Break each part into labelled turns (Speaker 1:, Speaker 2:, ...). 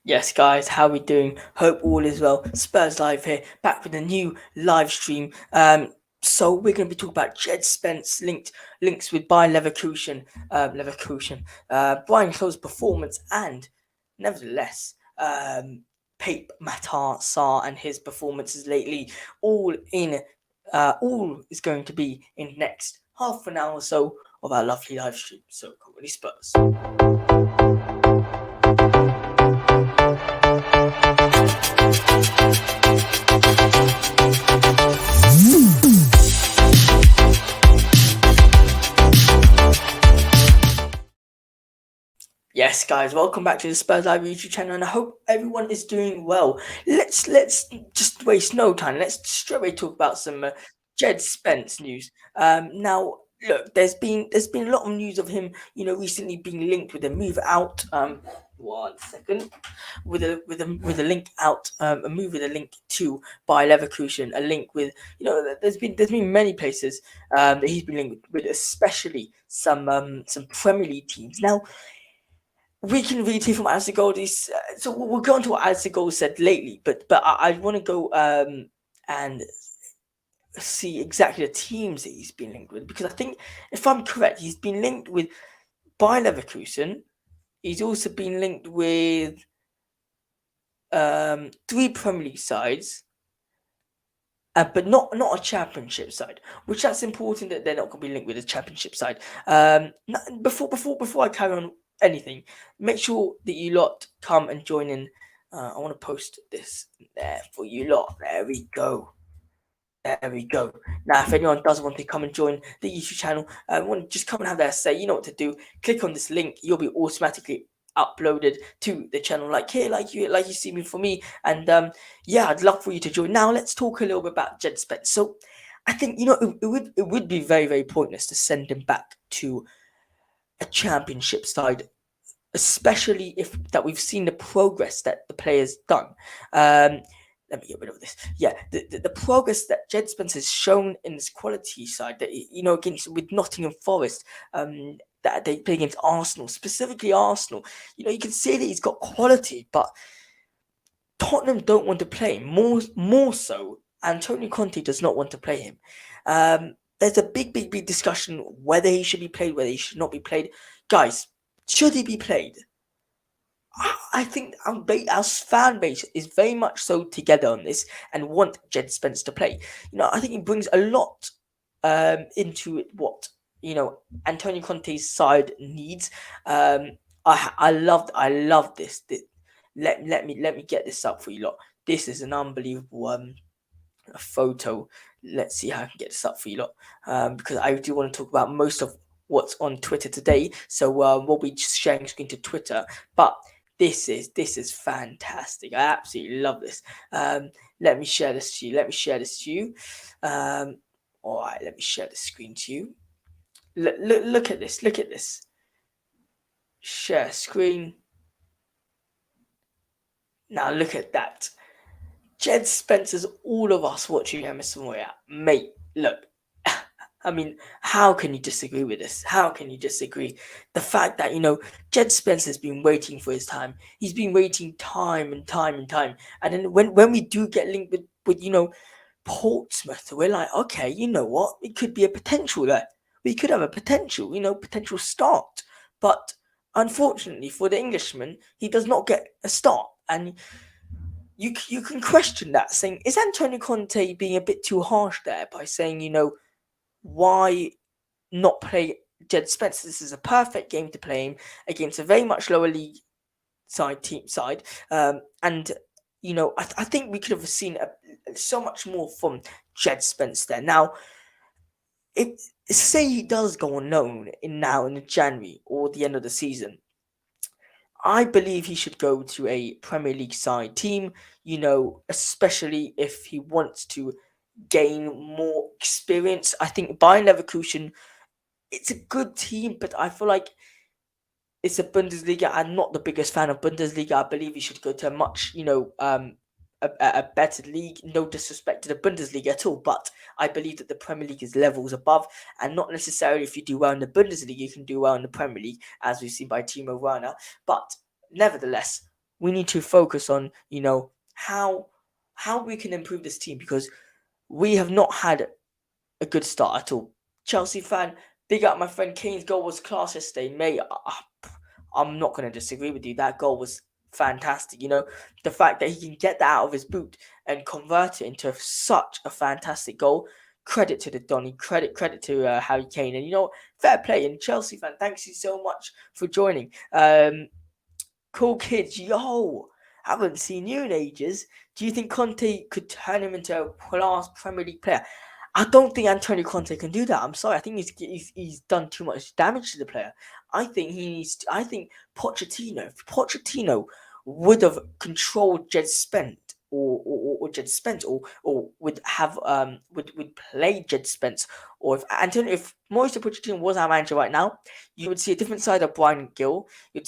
Speaker 1: Yes, guys, how we doing? Hope all is well. Spurs Live here, back with a new live stream. So we're going to be talking about Djed Spence links with Bayer Brian Close's performance, and nevertheless, Pape Matar Sarr and his performances lately. All is going to be in next half an hour or so of our lovely live stream. So, Comedy Spurs. Yes, guys, welcome back to the Spurs Live YouTube channel, and I hope everyone is doing well. Let's just waste no time. Let's straight away talk about some Djed Spence news. Now look, there's been a lot of news of him, recently being linked with a move out. One second, with a link out, a move with a link to Bayer Leverkusen, a link with there's been many places that he's been linked with, especially some Premier League teams. Now we can read here from Azagoldi's. So we'll go on to what Azagol said lately, but I want to go and see exactly the teams that he's been linked with, because I think, if I'm correct, he's been linked with Bayer Leverkusen. He's also been linked with three Premier League sides, but not a Championship side. Which that's important that they're not going to be linked with a Championship side. Before I carry on anything, make sure that you lot come and join in. I want to post this there for you lot. There we go. There we go. Now, if anyone does want to come and join the YouTube channel, want to just come and have their say, you know what to do. Click on this link. You'll be automatically uploaded to the channel, like here, like you see me for me. And yeah, I'd love for you to join. Now, let's talk a little bit about Djed Spence. So, I think it would be very, very pointless to send him back to a Championship side, especially if that we've seen the progress that the player's done. Let me get rid of this. Yeah, the progress that Djed Spence has shown in his quality side, that against with Nottingham Forest, that they play against Arsenal, specifically Arsenal. You can see that he's got quality, but Tottenham don't want to play him. More so, Antonio Conte does not want to play him. There's a big discussion whether he should be played, whether he should not be played. Guys, should he be played? I think our fan base is very much so together on this and want Djed Spence to play. I think he brings a lot into what Antonio Conte's side needs. I love this. Let me get this up for you lot. This is an unbelievable photo. Let's see how I can get this up for you lot, because I do want to talk about most of what's on Twitter today. So we'll be just sharing screen to Twitter, but this is fantastic. I absolutely love this. Let me share this to you. All right, let me share the screen to you. Look at this. Look at this. Share screen. Now look at that. Djed Spence is all of us watching Emerson Royale. Mate, look. I mean, how can you disagree with this? How can you disagree? The fact that, Djed Spence has been waiting for his time. He's been waiting time and time and time. And then when we do get linked with Portsmouth, we're like, okay, you know what? It could be a potential there. We could have a potential start. But unfortunately for the Englishman, he does not get a start. And you can question that, saying, is Antonio Conte being a bit too harsh there by saying, why not play Djed Spence? This is a perfect game to play him against a very much lower league side. And I think we could have seen so much more from Djed Spence there. Now, say he does go on loan in January or the end of the season, I believe he should go to a Premier League side team, especially if he wants to gain more experience. I think Bayern Leverkusen, it's a good team, but I feel like it's a Bundesliga. I'm not the biggest fan of Bundesliga. I believe he should go to a much, a better league. No disrespect to the Bundesliga at all, but I believe that the Premier League is levels above, and not necessarily if you do well in the Bundesliga, you can do well in the Premier League, as we've seen by Timo Werner. But nevertheless, we need to focus on, how we can improve this team, because we have not had a good start at all. Chelsea fan, big up my friend Kane's goal was class yesterday, mate. I'm not going to disagree with you. That goal was fantastic. The fact that he can get that out of his boot and convert it into such a fantastic goal. Credit to the Donny. Credit to Harry Kane. And fair play. And Chelsea fan, thanks you so much for joining. Cool kids, yo. Haven't seen you in ages. Do you think Conte could turn him into a class Premier League player? I don't think Antonio Conte can do that. I'm sorry. I think he's done too much damage to the player. I think I think Pochettino. If Pochettino would have controlled Djed Spence or Djed Spence or would have would play Djed Spence, or if Mauricio Pochettino was our manager right now, you would see a different side of Brian Gill. You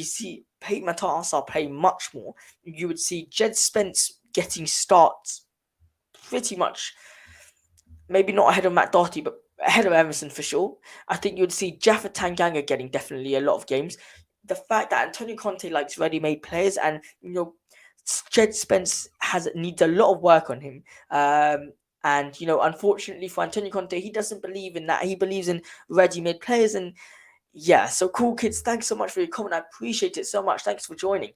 Speaker 1: see Pete Matassa play much more. You would see Djed Spence getting starts pretty much. Maybe not ahead of Matt Doherty, but ahead of Emerson for sure. I think you would see Jaffa Tanganga getting definitely a lot of games. The fact that Antonio Conte likes ready-made players, and Djed Spence needs a lot of work on him. And unfortunately for Antonio Conte, he doesn't believe in that. He believes in ready-made players, and yeah. So cool kids, thanks so much for your comment. I appreciate it so much. Thanks for joining.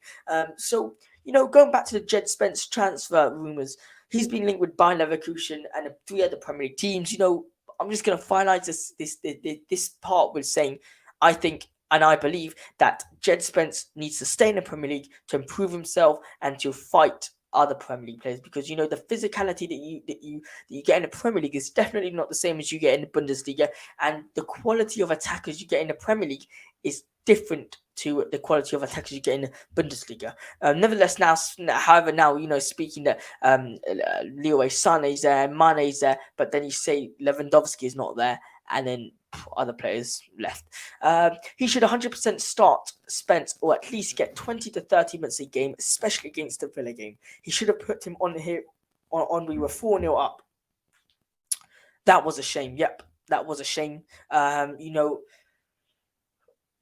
Speaker 1: So going back to the Djed Spence transfer rumors. He's been linked with Bayer Leverkusen and 3 other Premier League teams. I'm just going to finalize this part with saying, I think and I believe that Djed Spence needs to stay in the Premier League to improve himself and to fight other Premier League players, because the physicality that you get in the Premier League is definitely not the same as you get in the Bundesliga, and the quality of attackers you get in the Premier League is different to the quality of attackers you get in the Bundesliga. Nevertheless, now, speaking that Leroy Sané is there, Mane is there, but then you say Lewandowski is not there, and then other players left. He should 100% start Spence, or at least get 20 to 30 minutes a game, especially against the Villa game. He should have put him on here. We were 4-0 up. That was a shame. Yep, that was a shame.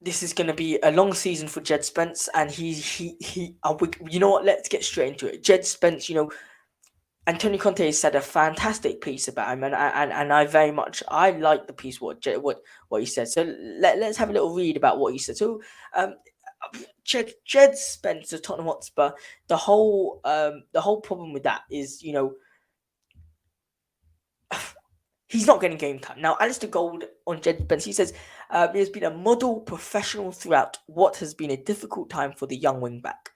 Speaker 1: This is going to be a long season for Djed Spence, and you know what? Let's get straight into it. Djed Spence, Antonio Conte has said a fantastic piece about him, and I like the piece what he said. So let's have a little read about what he said. So, Djed Spence of Tottenham Hotspur. The whole problem with that is he's not getting game time. Now, Alistair Gold on Djed Spence, he says, he has been a model professional throughout what has been a difficult time for the young wing-back.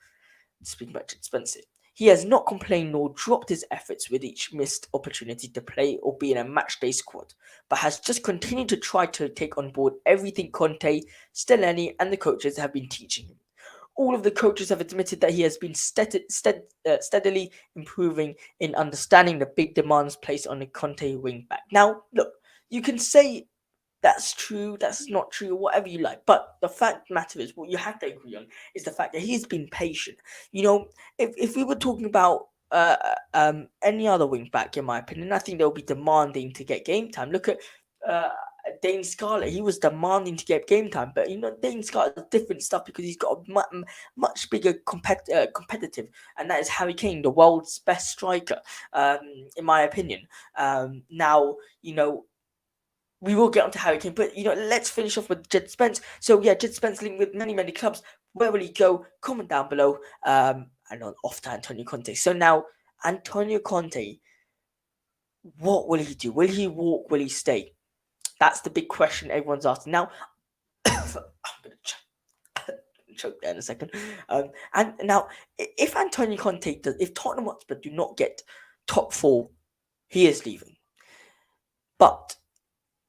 Speaker 1: Speaking about Djed Spence, he has not complained nor dropped his efforts with each missed opportunity to play or be in a matchday squad, but has just continued to try to take on board everything Conte, Stellini and the coaches have been teaching him. All of the coaches have admitted that he has been steadily improving in understanding the big demands placed on a Conte wing-back. Now, look, you can say that's true, that's not true, whatever you like. But the fact of the matter is, what you have to agree on is the fact that he's been patient. If we were talking about any other wing back, in my opinion, I think they'll be demanding to get game time. Look at Dane Scarlett. He was demanding to get game time, but Dane Scarlett is different stuff because he's got a much bigger competitive, and that is Harry Kane, the world's best striker, in my opinion. Now, we will get onto Harry Kane, but let's finish off with Djed Spence. So yeah, Djed Spence linked with many clubs. Where will he go? Comment down below. And off to Antonio Conte. So now, Antonio Conte, what will he do? Will he walk? Will he stay? That's the big question everyone's asking. Now, I'm gonna choke there in a second. And now, if Antonio Conte if Tottenham Hotspur do not get top 4, he is leaving. But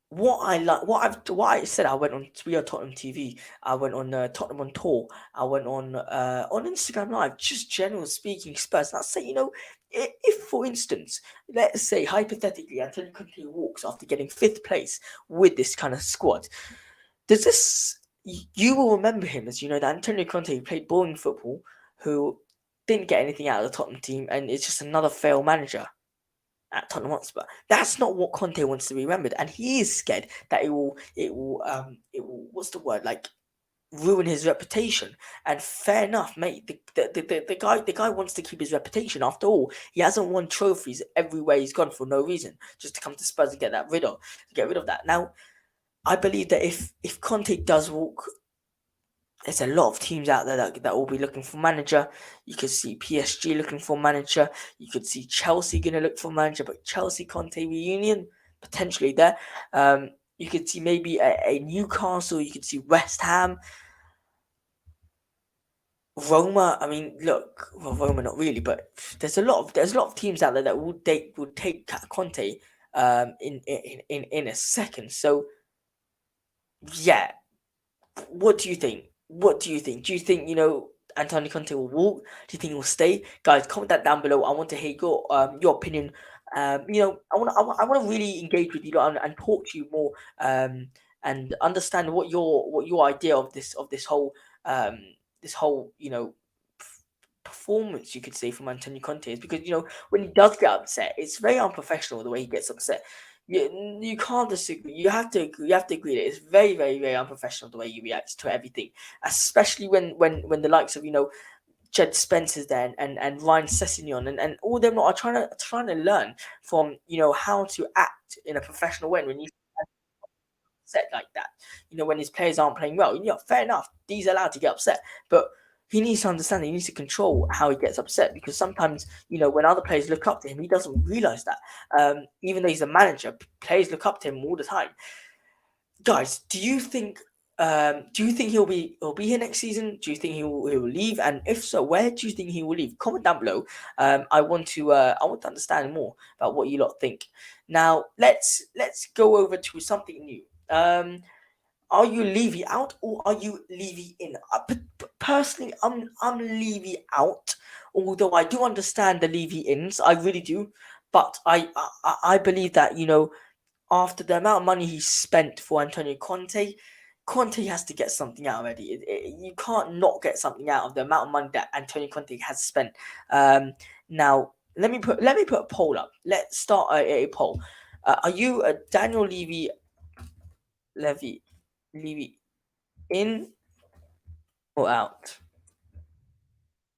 Speaker 1: what I said, I went on We Are Tottenham TV. I went on Tottenham on Tour. I went on Instagram Live. Just general speaking, Spurs. And I say, if for instance, let's say hypothetically, Antonio Conte walks after getting 5th place with this kind of squad, you will remember him as that Antonio Conte played boring football, who didn't get anything out of the Tottenham team, and it's just another failed manager at Tottenham Hotspur. That's not what Conte wants to be remembered, and he is scared that it will what's the word, like, ruin his reputation. And fair enough, mate. The guy wants to keep his reputation. After all, he hasn't won trophies everywhere he's gone for no reason, just to come to Spurs and get rid of that. Now, I believe that if Conte does walk, there's a lot of teams out there that will be looking for manager. You could see PSG looking for manager. You could see Chelsea going to look for manager, but Chelsea Conte reunion potentially there. You could see maybe a Newcastle. You could see West Ham, Roma. I mean, look, well, Roma not really, but there's a lot of teams out there that would take Conte in a second. So yeah, what do you think? What do you think? Do you think Antonio Conte will walk? Do you think he will stay? Guys, comment that down below. I want to hear your opinion. I want to really engage with you and talk to you more and understand what your idea of um this whole performance, you could say, from Antonio Conte is, because when he does get upset, it's very unprofessional the way he gets upset. You can't disagree. You have to agree that it's very, very, very unprofessional the way he reacts to everything, especially when the likes of Djed Spence is there, and Ryan Sessegnon, and all them lot are trying to learn from how to act in a professional way when you upset like that. When his players aren't playing well, fair enough, he's allowed to get upset, but he needs to understand that he needs to control how he gets upset, because sometimes, when other players look up to him, he doesn't realize that. Even though he's a manager, players look up to him all the time. Guys, do you think he'll be here next season? Do you think he will leave? And if so, where do you think he will leave? Comment down below. I want to understand more about what you lot think. Now let's go over to something new. Are you Levy out, or are you Levy in? Personally, I'm Levy out. Although I do understand the Levy ins, I really do. But I believe that after the amount of money he spent for Antonio Conte, Conte has to get something out already. You can't not get something out of the amount of money that Antonio Conte has spent. Now let me put a poll up. Let's start a poll. Are you a Daniel Levy in or out?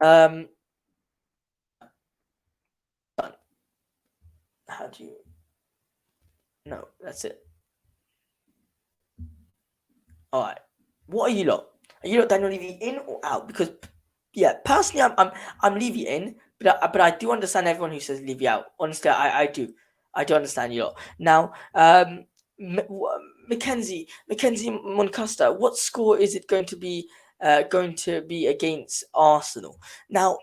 Speaker 1: Done. How do you? No, that's it. All right. What are you lot? Are you lot Daniel Levy in or out? Because yeah, personally, I'm Levy in, but I do understand everyone who says Levy out. Honestly, I do understand you lot. Now, Mackenzie Moncaster, what score is it going to be? Going to be against Arsenal. Now,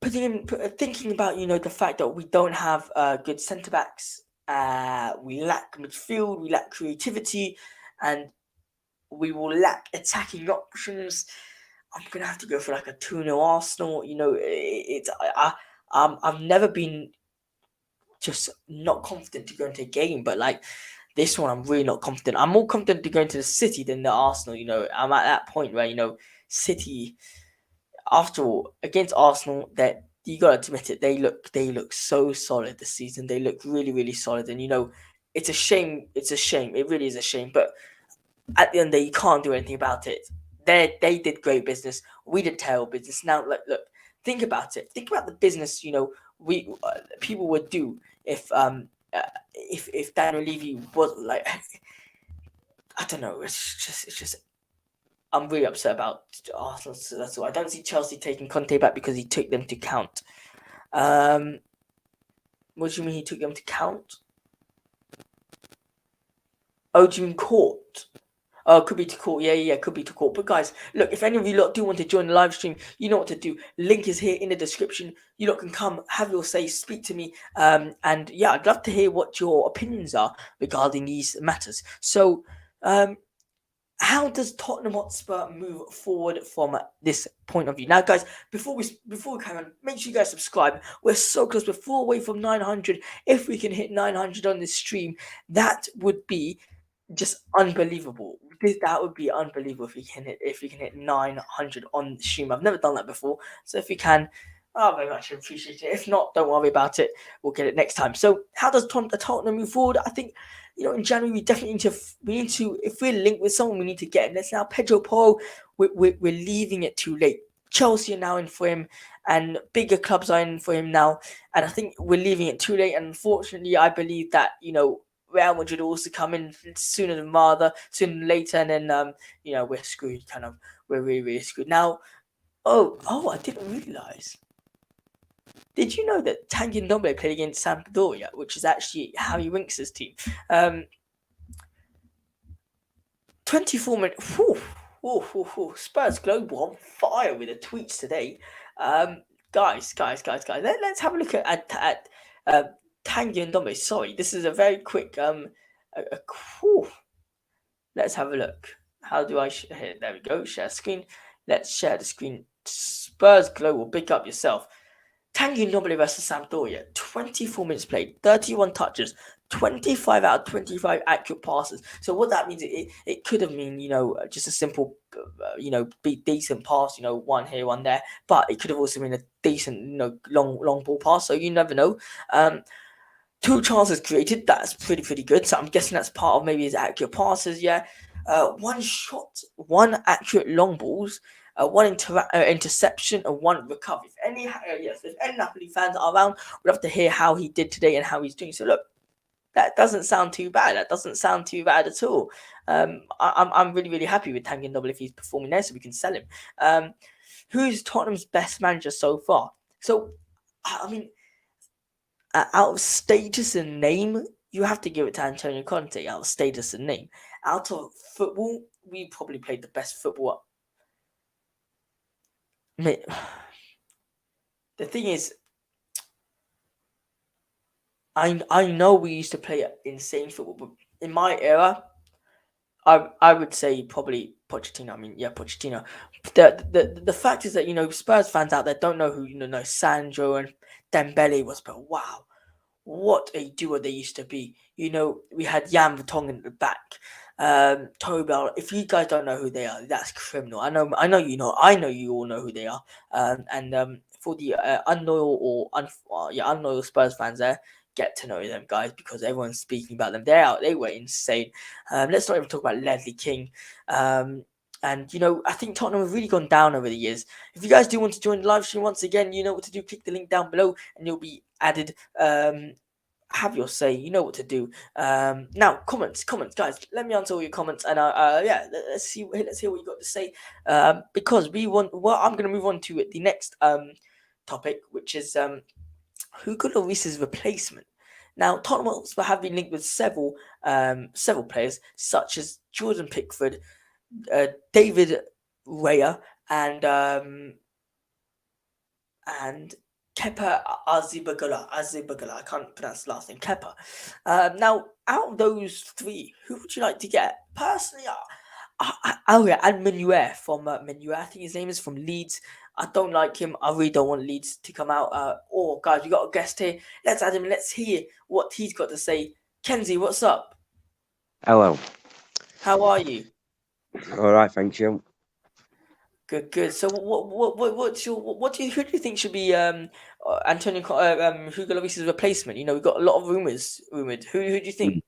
Speaker 1: thinking about the fact that we don't have good centre backs, we lack midfield, we lack creativity, and we will lack attacking options. I'm gonna have to go for like a 2-0 Arsenal. I've never been just not confident to go into a game, but like this one, I'm really not confident. I'm more confident to go into the City than the Arsenal. I'm at that point where City, after all, against Arsenal, that you gotta admit it, they look so solid this season. They look really, really solid, and it's a shame. It's a shame. It really is a shame. But at the end of the day, you can't do anything about it. They did great business. We did terrible business. Now, look, think about it. Think about the business. We people would do if Daniel Levy was like, I don't know. It's just I'm really upset about Arsenal. So that's why I don't see Chelsea taking Conte back, because he took them to count. What do you mean he took them to count? Oh, do you mean court? Oh, could be to court. Yeah, could be to court. But guys, look, if any of you lot do want to join the live stream, you know what to do. Link is here in the description. You lot can come, have your say, speak to me. And yeah, I'd love to hear what your opinions are regarding these matters. So, how does Tottenham Hotspur move forward from this point of view? Now, guys, before we carry on, make sure you guys subscribe. We're so close. We're 4 away from 900. If we can hit 900 on this stream, that would be just unbelievable. That would be unbelievable if we can hit 900 on the stream. I've never done that before, so if we can, Oh, very much appreciate it. If not, don't worry about it. We'll get it next time. So, how does Tottenham move forward? I think, in January we definitely need to, if we're linked with someone, we need to get him. Let's now Pedro Porro. We're leaving it too late. Chelsea are now in for him, and bigger clubs are in for him now. And I think we're leaving it too late. And unfortunately, I believe that Real Madrid will also come in sooner than later, and then we're screwed. We're really, really screwed now. Oh, I didn't realize. Did you know that Tanguy Ndombele played against Sampdoria, which is actually Harry Winks' team? 24 minutes. Spurs Global on fire with the tweets today. Guys. Let's have a look at Tanguy Ndombele. Sorry, this is a very quick. Let's have a look. How do I here? There we go. Share screen. Let's share the screen. Spurs Global, pick up yourself. Tanguy Ndombele versus Sampdoria, 24 minutes played, 31 touches, 25 out of 25 accurate passes. So what that means, it could have been, just a simple, decent pass, one here, one there. But it could have also been a decent, long ball pass. So you never know. 2 chances created. That's pretty good. So I'm guessing that's part of maybe his accurate passes. Yeah. 1 shot, 1 accurate long balls. 1 interception and 1 recovery. If any Napoli fans are around, we'd love to hear how he did today and how he's doing. So look, that doesn't sound too bad. That doesn't sound too bad at all. I'm really, really happy with Tanguy Ndombele if he's performing there, so we can sell him. Who's Tottenham's best manager so far? So, I mean, out of status and name, you have to give it to Antonio Conte. Out of status and name, out of football, we probably played the best football. The thing is, I know we used to play insane football, but in my era, I would say probably Pochettino. Pochettino. The fact is that Spurs fans out there don't know who know Sandro and Dembele was, but wow, what a duo they used to be. We had Jan Vertonghen at the back. Tobel. If you guys don't know who they are, that's criminal. I know you know. I know you all know who they are. For the unloyal Spurs fans there, get to know them guys because everyone's speaking about them. They were insane. Let's not even talk about Ledley King. And I think Tottenham have really gone down over the years. If you guys do want to join the live stream once again, you know what to do. Click the link down below, and you'll be added. Have your say. You know what to do. Now comments, guys. Let me answer all your comments, and let's hear what you got to say. Because I'm going to move on to the next topic, which is Hugo Lloris's replacement. Now, Tottenham Hotspur have been linked with several players, such as Jordan Pickford, David Raya, and Kepa Arrizabalaga. I can't pronounce the last name. Kepa. Now, out of those 3, who would you like to get? Personally, and Menuet from Menuet, I think his name is, from Leeds. I don't like him. I really don't want Leeds to come out. Guys, we got a guest here. Let's add him. Let's hear what he's got to say. Kenzie, what's up?
Speaker 2: Hello.
Speaker 1: How are you?
Speaker 2: All right, thank you.
Speaker 1: Good. So, who do you think should be Antonio Hugo Lloris's replacement? We've got a lot of rumours. Who do you think?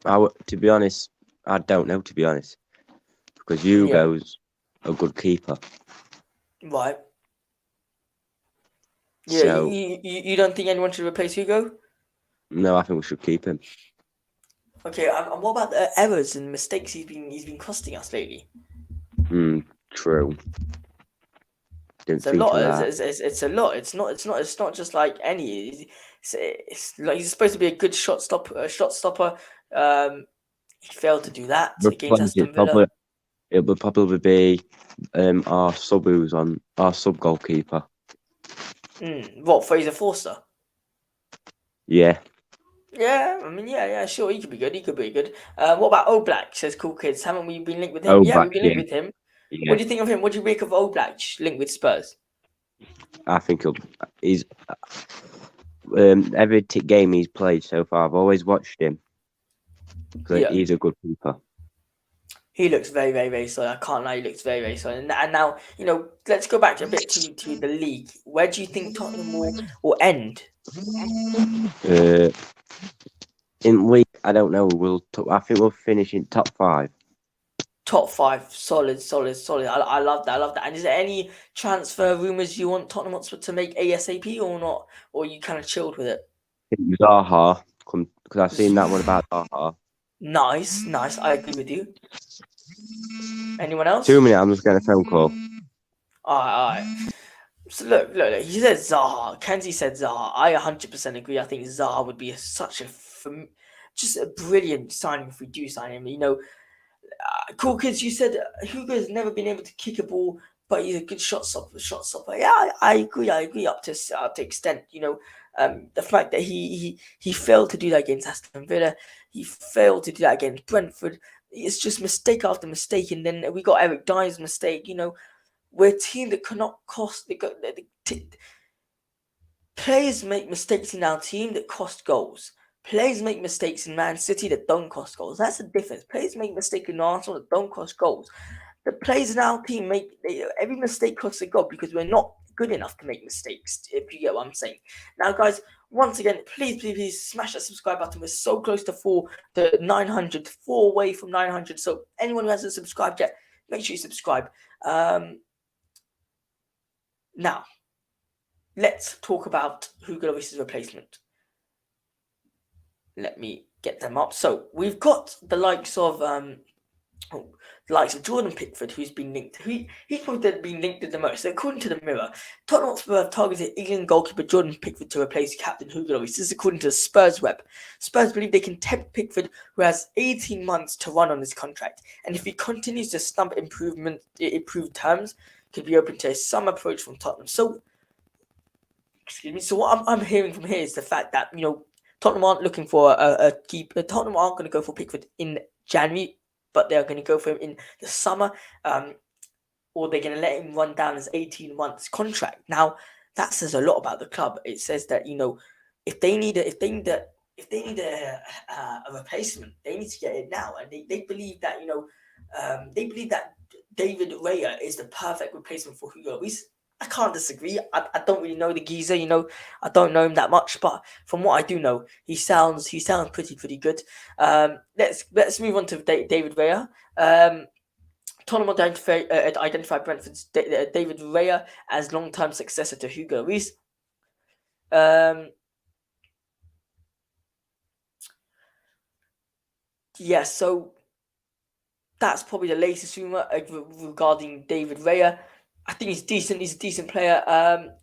Speaker 2: To be honest, I don't know. To be honest, because Hugo's a good keeper.
Speaker 1: Right. Yeah. So, you don't think anyone should replace Hugo?
Speaker 2: No, I think we should keep him.
Speaker 1: Okay. And what about the errors and mistakes he's been costing us lately?
Speaker 2: True.
Speaker 1: It's a lot. It's a lot. It's not just like any. It's like he's supposed to be a good shot stopper. He failed to do that against Aston Villa.
Speaker 2: It would probably be our sub goalkeeper.
Speaker 1: What, Fraser Forster?
Speaker 2: Yeah.
Speaker 1: Yeah, I mean, yeah, sure, he could be good. What about Oblak? Says Cool Kids. Haven't we been linked with him? Yeah, we've been linked with him. Yeah. What do you think of him? What do you make of Oblak linked with Spurs?
Speaker 2: I think he's every game he's played so far, I've always watched him. He's a good keeper.
Speaker 1: He looks very, very, very solid. I can't lie, he looks very, very solid. And now, let's go back a bit to the league. Where do you think Tottenham will end?
Speaker 2: In league, I don't know. I think we'll finish in top 5.
Speaker 1: Top 5, solid, solid, solid. I love that. I love that. And is there any transfer rumours you want Tottenham Hotspur to make ASAP or not? Or are you kind of chilled with it?
Speaker 2: Zaha, because I've seen that one about Zaha.
Speaker 1: Nice, nice. I agree with you. Anyone else?
Speaker 2: 2 minutes, I'm just getting a phone call.
Speaker 1: Alright. So look. He said Zaha. Kenzie said Zaha. I 100% agree. I think Zaha would be just a brilliant signing if we do sign him. Cool kids. You said Hugo's never been able to kick a ball, but he's a good shot stopper. Yeah, I agree. Up to extent. The fact that he failed to do that against Aston Villa, he failed to do that against Brentford. It's just mistake after mistake, and then we got Eric Dyer's mistake. We're a team that cannot cost. Players make mistakes in our team that cost goals. Players make mistakes in Man City that don't cost goals. That's the difference. Players make mistakes in Arsenal that don't cost goals. The players in our team every mistake costs a goal because we're not good enough to make mistakes, if you get what I'm saying. Now, guys, once again, please smash that subscribe button. We're so close to 900, 4 away from 900. So anyone who hasn't subscribed yet, make sure you subscribe. Now, let's talk about Hugo Lloris's replacement. Let me get them up. So we've got the likes of Jordan Pickford, who's been linked. He's probably been linked to the most. So according to the Mirror, Tottenham Hotspur have targeted England goalkeeper Jordan Pickford to replace captain Hugo Lloris. This is according to the Spurs web. Spurs believe they can tempt Pickford, who has 18 months to run on his contract, and if he continues to stump improved terms, could be open to a summer approach from Tottenham. So, excuse me. So what I'm hearing from here is the fact that Tottenham aren't looking for a keeper. Tottenham aren't going to go for Pickford in January, but they're going to go for him in the summer, or they're going to let him run down his 18 months contract. Now, that says a lot about the club. It says that if they need a replacement, they need to get it now, and they believe that David Raya is the perfect replacement for Hugo Lloris. I can't disagree. I don't really know the geezer, I don't know him that much, but from what I do know, he sounds pretty good. Let's move on to David Raya. Tottenham identify Brentford's David Raya as long-term successor to Hugo Lloris. So that's probably the latest rumor regarding David Raya. I think he's decent. He's a decent player.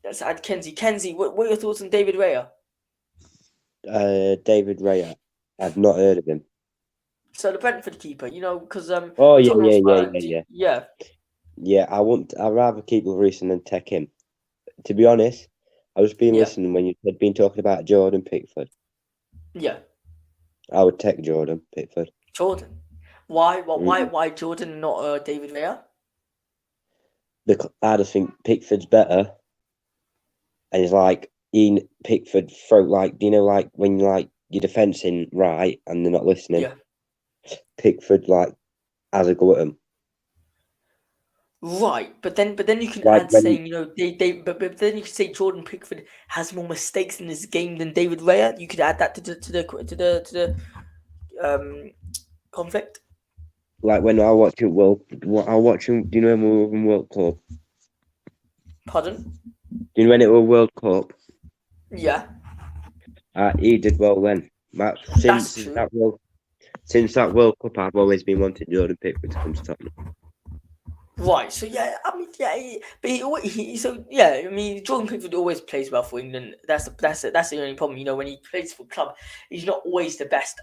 Speaker 1: Let's add Kenzie. Kenzie, what are your thoughts on David Raya?
Speaker 2: David Raya. I've not heard of him.
Speaker 1: So the Brentford keeper, because
Speaker 2: oh yeah. I'd rather keep Lloris than take him. To be honest, I was listening when you had been talking about Jordan Pickford.
Speaker 1: Yeah.
Speaker 2: I would take Jordan Pickford.
Speaker 1: Jordan. Why? Why Jordan and not David Raya?
Speaker 2: I just think Pickford's better, and it's like Pickford throw when your defence in right and they're not listening.
Speaker 1: Yeah.
Speaker 2: Pickford has a go at them.
Speaker 1: Right, but then you can add saying but then you can say Jordan Pickford has more mistakes in his game than David Raya. You could add that to the conflict.
Speaker 2: Like when I watch it, do you know when we were in World Cup?
Speaker 1: Pardon?
Speaker 2: Do you know when it was World Cup?
Speaker 1: Yeah.
Speaker 2: He did well then.
Speaker 1: That's true.
Speaker 2: Since that World Cup, I've always been wanting Jordan Pickford to come to Tottenham.
Speaker 1: Right, so Jordan Pickford always plays well for England. That's the only problem. When he plays for club, he's not always the best.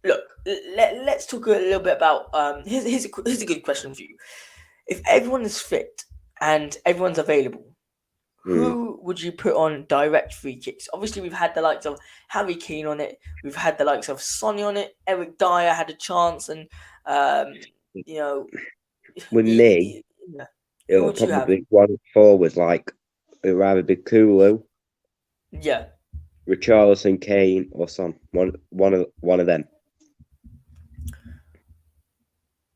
Speaker 1: Look, let's talk a little bit about. Here's a good question for you. If everyone is fit and everyone's available, who would you put on direct free kicks? Obviously, we've had the likes of Harry Kane on it. We've had the likes of Sonny on it. Eric Dyer had a chance, and
Speaker 2: With me, it would probably be one forward, it would either be Kulu, Richarlison, Kane, or Son. One of them.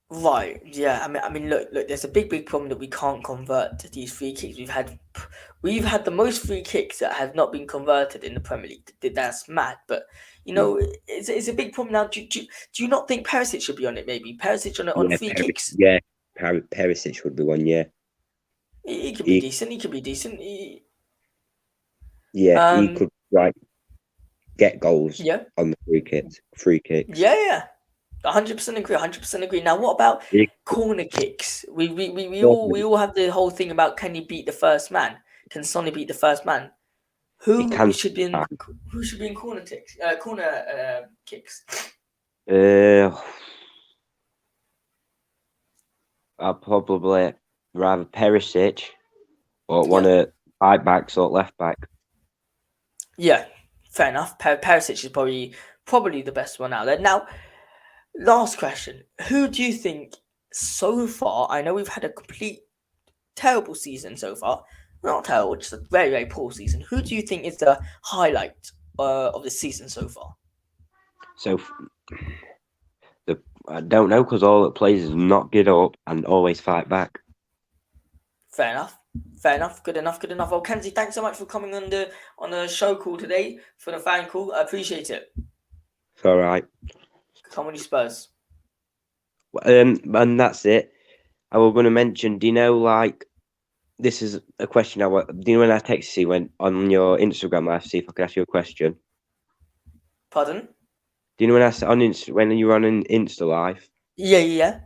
Speaker 1: Right, yeah. I mean, look. There's a big problem that we can't convert these free kicks. We've had the most free kicks that have not been converted in the Premier League. That's mad. But it's a big problem now. Do you not think Perisic should be on it? Maybe Perisic on free kicks.
Speaker 2: Yeah, Perisic would be one. Yeah,
Speaker 1: He could be
Speaker 2: he,
Speaker 1: decent. He could be decent.
Speaker 2: he could get goals
Speaker 1: Yeah,
Speaker 2: on the free kicks.
Speaker 1: yeah. 100% agree. 100% agree. Now, what about
Speaker 2: He,
Speaker 1: corner kicks? We all have the whole thing about can you beat the first man? Can Sonny beat the first man?
Speaker 2: he
Speaker 1: Who
Speaker 2: can.
Speaker 1: should be in corner kicks? Kicks.
Speaker 2: I'd probably rather Perisic or one of right backs or left back.
Speaker 1: Yeah, fair enough. Perisic is probably the best one out there. Now, last question: who do you think so far? I know we've had a complete terrible season so far. Not terrible, just a very very poor season. Who do you think is the highlight of the season so far?
Speaker 2: So I don't know because all it plays is not get up and always fight back.
Speaker 1: Fair enough. Fair enough. Good enough. Good enough. Well, Kenzie, thanks so much for coming on the show call today for the fan call. I appreciate it.
Speaker 2: It's all right.
Speaker 1: Come on, you Spurs.
Speaker 2: And that's it. I was going to mention. Do you know, like, this is a question I want. Do you know when I texted you when on your Instagram? I see if I could ask you a question.
Speaker 1: Pardon?
Speaker 2: Do you know when I said when you were on an Insta live?
Speaker 1: Yeah.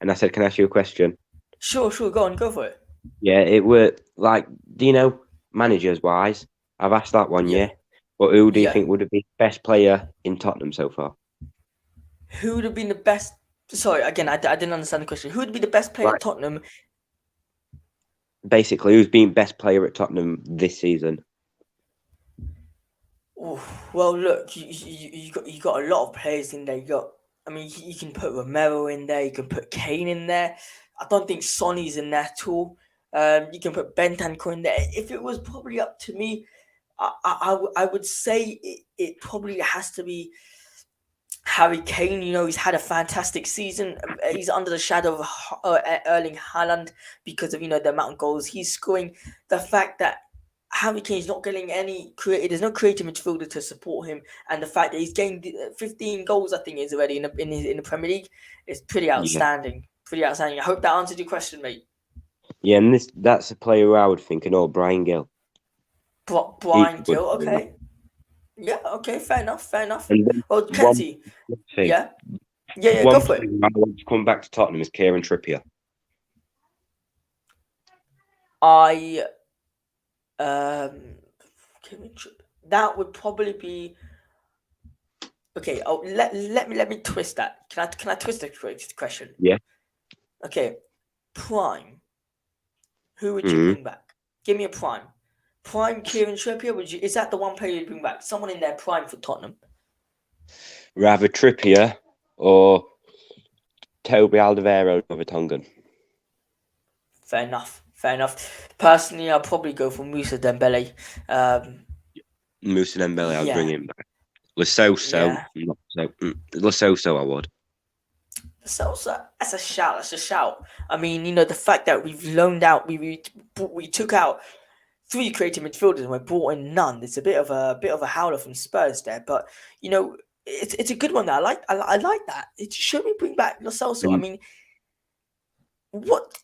Speaker 2: And I said, "Can I ask you a question?"
Speaker 1: Sure. Go on. Go for it.
Speaker 2: Yeah, it were like, do you know, managers wise? I've asked that one, yeah. But who do you think would have been best player in Tottenham so far?
Speaker 1: Who would have been the best? Sorry, again, I didn't understand the question. Who would be the best player at Tottenham?
Speaker 2: Basically, who's been best player at Tottenham this season?
Speaker 1: Oh, well, look, you got a lot of players in there. You can put Romero in there. You can put Kane in there. I don't think Sonny's in there at all. You can put Bentancur in there. If it was probably up to me, I would say it probably has to be Harry Kane. He's had a fantastic season. He's under the shadow of Erling Haaland because of the amount of goals he's scoring. The fact that Harry Kane's not getting any creative. There's no creative midfielder to support him, and the fact that he's gained 15 goals, I think, is already in the Premier League, is pretty outstanding. Yeah. Pretty outstanding. I hope that answered your question, mate.
Speaker 2: Yeah, and that's a player who I would think, Brian Gill.
Speaker 1: Brian Gill, okay. Yeah, okay, fair enough. Well, Kenzie, yeah, go for it.
Speaker 2: I want to come back to Tottenham is Kieran Trippier.
Speaker 1: That would probably be okay. Oh, let me twist that. Can I twist the question?
Speaker 2: Yeah.
Speaker 1: Okay, prime. Who would you bring back? Give me a prime. Prime Kieran Trippier. Is that the one player you'd bring back? Someone in their prime for Tottenham.
Speaker 2: Rather Trippier or Toby Alderweireld over Tongan.
Speaker 1: Fair enough. Personally, I'll probably go for Moussa Dembele.
Speaker 2: Moussa Dembele, I'd bring him back. Lo Celso, not so. Lo Celso, I would.
Speaker 1: Celso, that's a shout. I mean, the fact that we've loaned out, we took out 3 creative midfielders and we brought in none. It's a bit of a howler from Spurs there, but it's a good one. That I like that. Should we bring back Lo Celso? I mean, what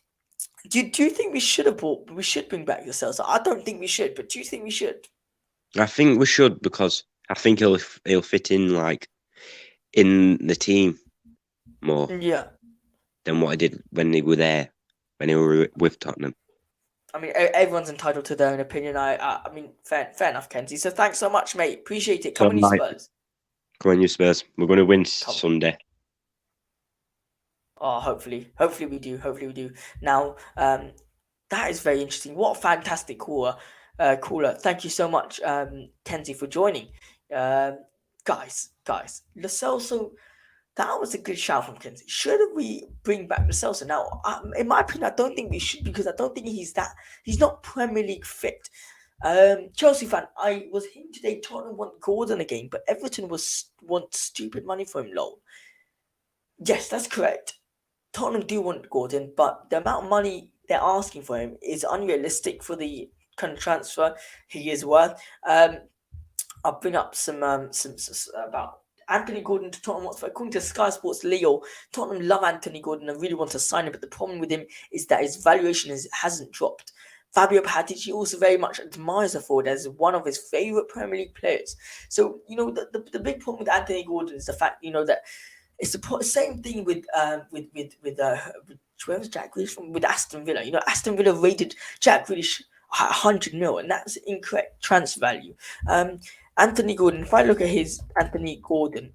Speaker 1: do you think we should have brought? We should bring back Lo Celso. I don't think we should, but do you think we should?
Speaker 2: I think we should because I think he'll fit in like in the team more.
Speaker 1: Yeah.
Speaker 2: Than what I did when they were there, when they were with Tottenham.
Speaker 1: I mean, everyone's entitled to their own opinion. I mean, fair enough, Kenzie. So thanks so much, mate. Appreciate it. Come on, you Spurs.
Speaker 2: Come on, you Spurs. We're going to win Sunday.
Speaker 1: Oh, hopefully we do. Now, that is very interesting. What a fantastic caller. Thank you so much, Kenzie, for joining. Guys, Lo Celso. That was a good shout from Kenzie. Should we bring back Lo Celso? Now, in my opinion, I don't think we should because I don't think he's not Premier League fit. Chelsea fan, I was hearing today Tottenham want Gordon again, but Everton want stupid money for him, lol. Yes, that's correct. Tottenham do want Gordon, but the amount of money they're asking for him is unrealistic for the kind of transfer he is worth. I'll bring up some about Anthony Gordon to Tottenham Hotspur. According to Sky Sports Leo, Tottenham love Anthony Gordon and really want to sign him, but the problem with him is that his valuation hasn't dropped. Fabio Paratici also very much admires the forward as one of his favourite Premier League players. So, the big problem with Anthony Gordon is the fact, that it's the same thing with where was Jack Grealish from? With Aston Villa. Aston Villa rated Jack Grealish 100 mil, and that's incorrect transfer value. Anthony Gordon, if I look at his Anthony Gordon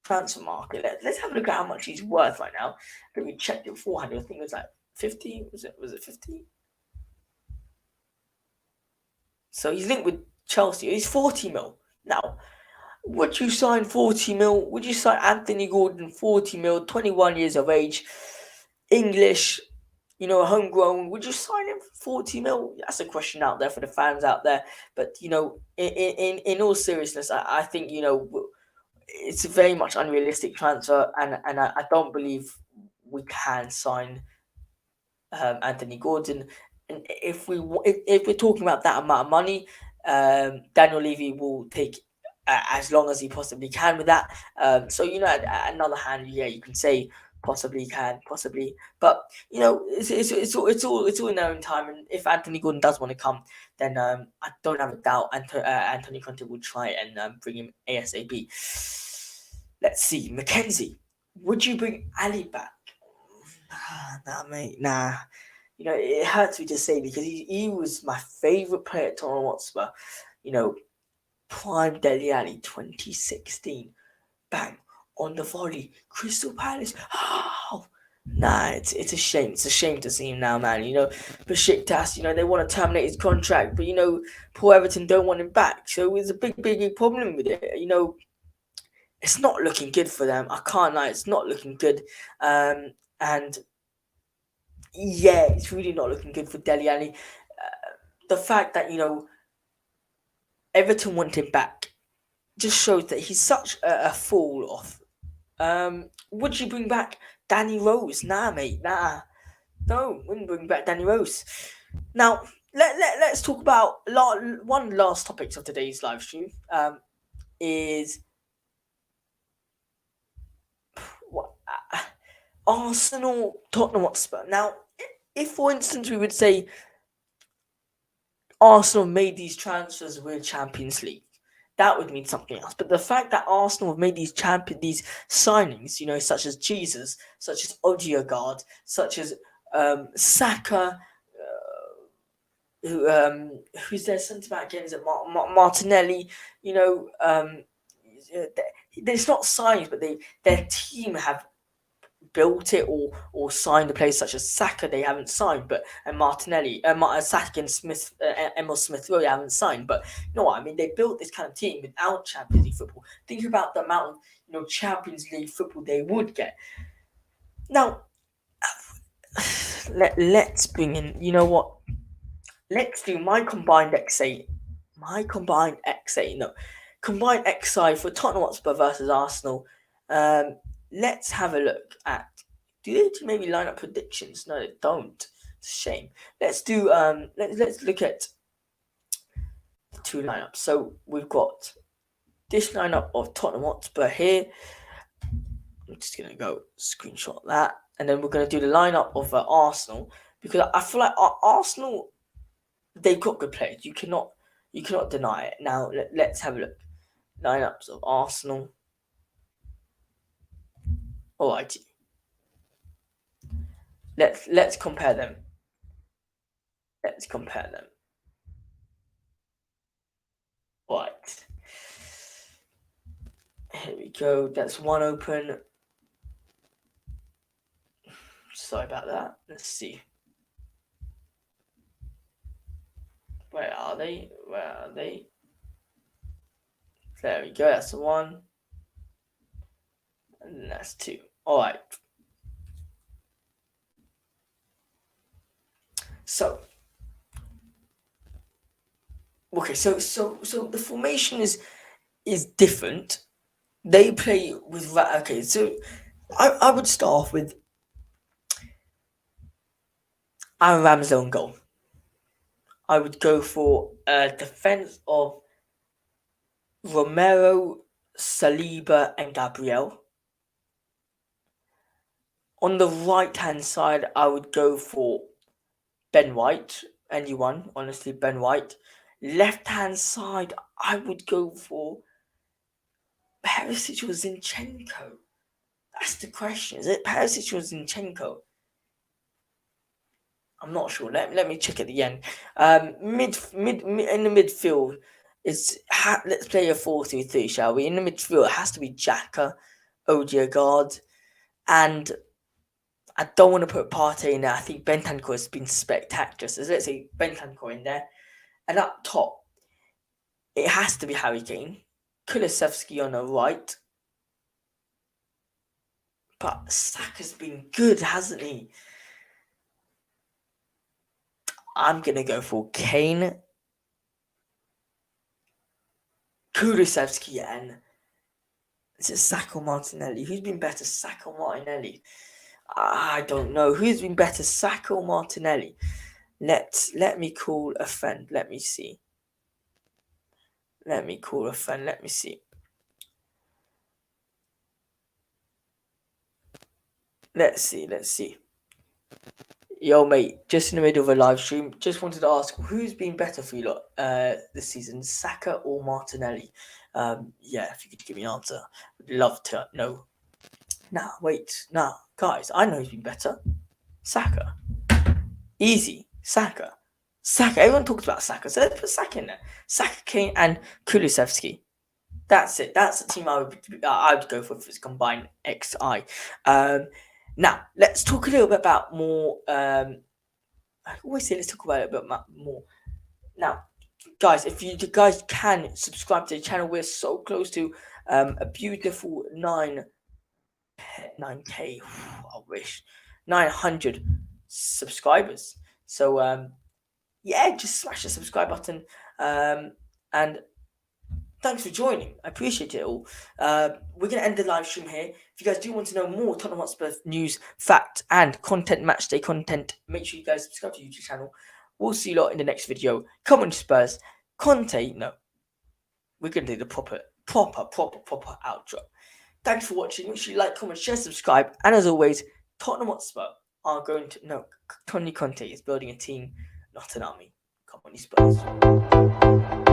Speaker 1: transfer market, let's have a look at how much he's worth right now. I think we checked it beforehand. I think it was like 50. Was it 50? So he's linked with Chelsea. He's 40 mil. Now, would you sign 40 mil? Would you sign Anthony Gordon 40 mil, 21 years of age, English, homegrown? Would you sign him for 40 mil? That's a question out there for the fans out there. But, in all seriousness, I think, it's a very much unrealistic transfer. And I don't believe we can sign Anthony Gordon. And if we're talking about that amount of money, Daniel Levy will take as long as he possibly can with that. So at another hand, you can say possibly, but it's all in their own time. And if Anthony Gordon does want to come, then I don't have a doubt Anthony Conte will try and bring him ASAP. Let's see, Mackenzie, would you bring Ali back? Nah, mate, nah. It hurts me to say because he was my favourite player at Tottenham Hotspur. Prime Dele Alli 2016. Bang. On the volley. Crystal Palace. Oh, nah, it's a shame. It's a shame to see him now, man. Besiktas, they want to terminate his contract, but, poor Everton don't want him back. So it's a big problem with it. It's not looking good for them. I can't lie. It's not looking good. And yeah, it's really not looking good for Dele Alli. The fact that, Everton want him back just shows that he's such a fall off. Would you bring back Danny Rose? Nah, mate. Nah. No, wouldn't bring back Danny Rose. Now, let's talk about one last topic of today's live stream. Is Arsenal, Tottenham Hotspur. Now, if for instance we would say Arsenal made these transfers with Champions League, that would mean something else. But the fact that Arsenal have made these signings, such as Jesus, such as Odegaard, such as Saka, who's their centre back again? Is it Martinelli? It's not signings, but their team have built it or signed the players such as Saka they haven't signed, but and Martinelli, Saka and Smith, Emil Smith Rowe haven't signed. But you know what I mean? They built this kind of team without Champions League football. Think about the amount of Champions League football they would get. Now, let's bring in. You know what? Let's do my combined XA. Combined XI for Tottenham Hotspur versus Arsenal. Let's have a look at. Do they maybe line up predictions? No, they don't. It's a shame. Let's do. Let's look at the two lineups. So we've got this lineup of Tottenham Hotspur here. I'm just gonna go screenshot that, and then we're gonna do the lineup of Arsenal because I feel like Arsenal, they've got good players. You cannot deny it. Now let's have a look. Lineups of Arsenal. Alrighty. Let's compare them. Right. Here we go. That's one open. Sorry about that. Let's see. Where are they? There we go. That's one. And that's two. Alright. So okay, so the formation is different. They play with so I would start off with Aaron Ramsdale own goal. I would go for a defense of Romero, Saliba, and Gabriel. On the right-hand side, I would go for Ben White. Anyone, honestly, Ben White. Left-hand side, I would go for Perisic or Zinchenko. That's the question. Is it Perisic or Zinchenko? I'm not sure. Let me check at the end. Mid in the midfield let's play a 4-3-3, shall we? In the midfield, it has to be Xhaka, Odegaard, and I don't want to put Partey in there. I think Bentancur has been spectacular. So let's say Bentancur in there, and up top, it has to be Harry Kane, Kulusevski on the right. But Saka's been good, hasn't he? I'm going to go for Kane, Kulusevski, and is it Saka or Martinelli? Who's been better, Saka or Martinelli? I don't know. Who's been better, Saka or Martinelli? Let me call a friend. Let me see. Let me call a friend. Let me see. Let's see. Yo, mate, just in the middle of a live stream, just wanted to ask, who's been better for you lot this season, Saka or Martinelli? Yeah, if you could give me an answer, I'd love to know. Guys, I know who's been better. Saka. Easy. Saka. Everyone talks about Saka, so let's put Saka in there. Saka, Kane, and Kulusevski. That's it. That's the team I would go for if it's combined XI. Now, let's talk a little bit about more. I always say let's talk about it a bit more. Now, guys, if you guys can subscribe to the channel, we're so close to a beautiful 9K. I wish 900 subscribers. So yeah, just smash the subscribe button. And thanks for joining. I appreciate it all. We're going to end the live stream here. If you guys do want to know more Tottenham Hotspur news, fact, and content, matchday content, make sure you guys subscribe to the YouTube channel. We'll see you lot in the next video. Come on, Spurs. Conte, no. We're going to do the proper outro. Thanks for watching. Make sure you like, comment, share, subscribe. And as always, Tottenham Hotspur are going to... No, Tony Conte is building a team, not an army. Come on, Spurs.